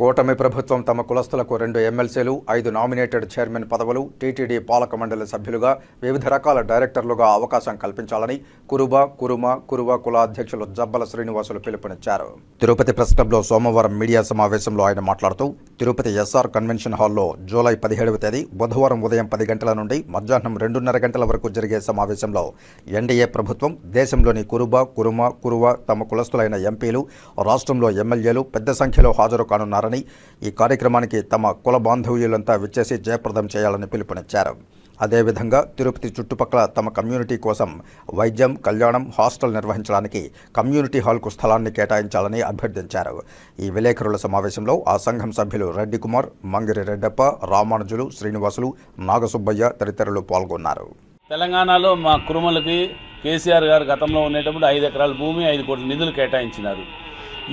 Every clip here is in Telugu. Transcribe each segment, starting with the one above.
కూటమి ప్రభుత్వం తమ కులస్తులకు 2 ఎమ్మెల్సీలు 5 నామినేటెడ్ చైర్మన్ పదవులు టీటీడీ పాలక మండలి సభ్యులుగా వివిధ రకాల డైరెక్టర్లుగా అవకాశం కల్పించాలని కురుమ కుల అధ్యక్షులు జబ్బల శ్రీనివాసులు పిలుపునిచ్చారు. తిరుపతి ప్రెస్ క్లబ్లో సోమవారం మీడియా సమావేశంలో ఆయన మాట్లాడుతూ తిరుపతి ఎస్ఆర్ కన్వెన్షన్ హాల్లో జూలై 17వ తేదీ బుధవారం ఉదయం 10 గంటల నుండి మధ్యాహ్నం 2:30 గంటల వరకు జరిగే సమావేశంలో ఎన్డీఏ ప్రభుత్వం దేశంలోని కురువ తమ కులస్తులైన ఎంపీలు రాష్ట్రంలో ఎమ్మెల్యేలు పెద్ద సంఖ్యలో హాజరు కానున్నారని ఈ కార్యక్రమానికి తమ కుల బాంధవ్యులంతా విచ్చేసి జయప్రదం చేయాలని పిలుపునిచ్చారు. అదేవిధంగా తిరుపతి చుట్టుపక్కల తమ కమ్యూనిటీ కోసం వైద్యం, కళ్యాణం, హాస్టల్ నిర్వహించడానికి కమ్యూనిటీ హాల్కు స్థలాన్ని కేటాయించాలని అభ్యర్థించారు. ఈ విలేకరుల సమావేశంలో ఆ సంఘం సభ్యులు రెడ్డి కుమార్, మంగిరి రెడ్డప్ప, రామానుజులు, శ్రీనివాసులు, నాగసుబ్బయ్య తదితరులు పాల్గొన్నారు. తెలంగాణలో మా కురుమలకి కేసీఆర్ గారు గతంలో ఉండేటప్పుడు 5 ఎకరాల భూమి 5 కోట్ల నిధులు కేటాయించినారు.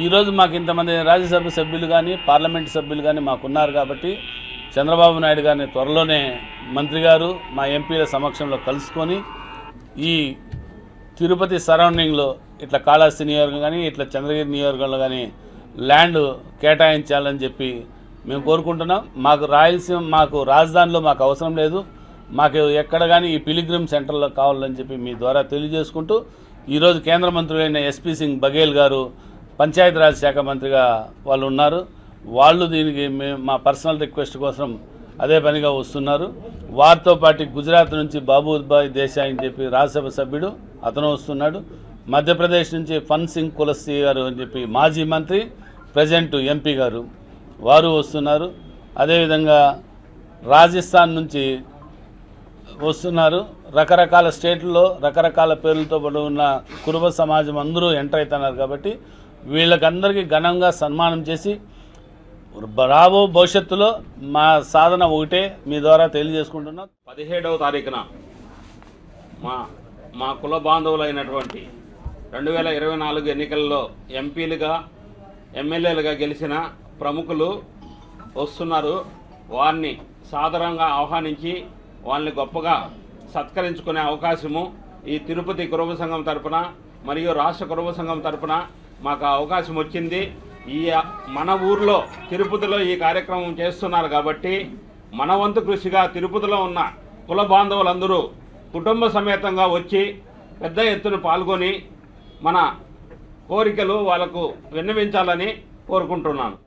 ఈరోజు మాకు ఇంతమంది రాజ్యసభ సభ్యులు కానీ పార్లమెంటు సభ్యులు కానీ మాకున్నారు కాబట్టి చంద్రబాబు నాయుడు గారిని త్వరలోనే మంత్రి గారు మా ఎంపీల సమక్షంలో కలుసుకొని ఈ తిరుపతి సరౌండింగ్లో ఇట్లా కాళహస్తి నియోజకవర్గం కానీ ఇట్లా చంద్రగిరి నియోజకవర్గంలో కానీ ల్యాండ్ కేటాయించాలని చెప్పి మేము కోరుకుంటున్నాం. మాకు రాయలసీమ, మాకు రాజధానిలో మాకు అవసరం లేదు, మాకు ఎక్కడ కానీ ఈ పిలిగ్రిమ్ సెంటర్లో కావాలని చెప్పి మీ ద్వారా తెలియజేసుకుంటూ ఈరోజు కేంద్ర మంత్రులైన ఎస్పీ సింగ్ బఘేల్ గారు పంచాయతీరాజ్ శాఖ మంత్రిగా వాళ్ళు ఉన్నారు. వాళ్ళు దీనికి మా పర్సనల్ రిక్వెస్ట్ కోసం అదే పనిగా వస్తున్నారు. వారితో పాటు గుజరాత్ నుంచి బాబుభాయ్ దేశాయ్ అని చెప్పి రాజ్యసభ సభ్యుడు అతను వస్తున్నాడు. మధ్యప్రదేశ్ నుంచి ఫన్ సింగ్ కులస్తి గారు అని చెప్పి మాజీ మంత్రి, ప్రజెంట్ ఎంపీ గారు వారు వస్తున్నారు. అదేవిధంగా రాజస్థాన్ నుంచి వస్తున్నారు. రకరకాల స్టేట్లలో రకరకాల పేర్లతో పడి ఉన్న కురుబ సమాజం అందరూ ఎంటర్ అవుతున్నారు కాబట్టి వీళ్ళకందరికీ ఘనంగా సన్మానం చేసి రాబో భవిష్యత్తులో మా సాధన ఒకటే మీ ద్వారా తెలియజేసుకుంటున్నాం. 17వ తారీఖున మా కుల బాంధవులైనటువంటి 2024 ఎన్నికల్లో ఎంపీలుగా ఎమ్మెల్యేలుగా గెలిచిన ప్రముఖులు వస్తున్నారు. వారిని సాదరంగా ఆహ్వానించి వాళ్ళని గొప్పగా సత్కరించుకునే అవకాశము ఈ తిరుపతి కురుబ సంఘం తరపున మరియు రాష్ట్ర కురుబ సంఘం తరపున మాకు అవకాశం వచ్చింది. ఈ మన ఊర్లో తిరుపతిలో ఈ కార్యక్రమం చేస్తున్నారు కాబట్టి మన వంతు కృషిగా తిరుపతిలో ఉన్న కుల బాంధవులందరూ కుటుంబ సమేతంగా వచ్చి పెద్ద ఎత్తున పాల్గొని మన కోరికలు వాళ్లకు విన్నవించాలని కోరుకుంటున్నాను.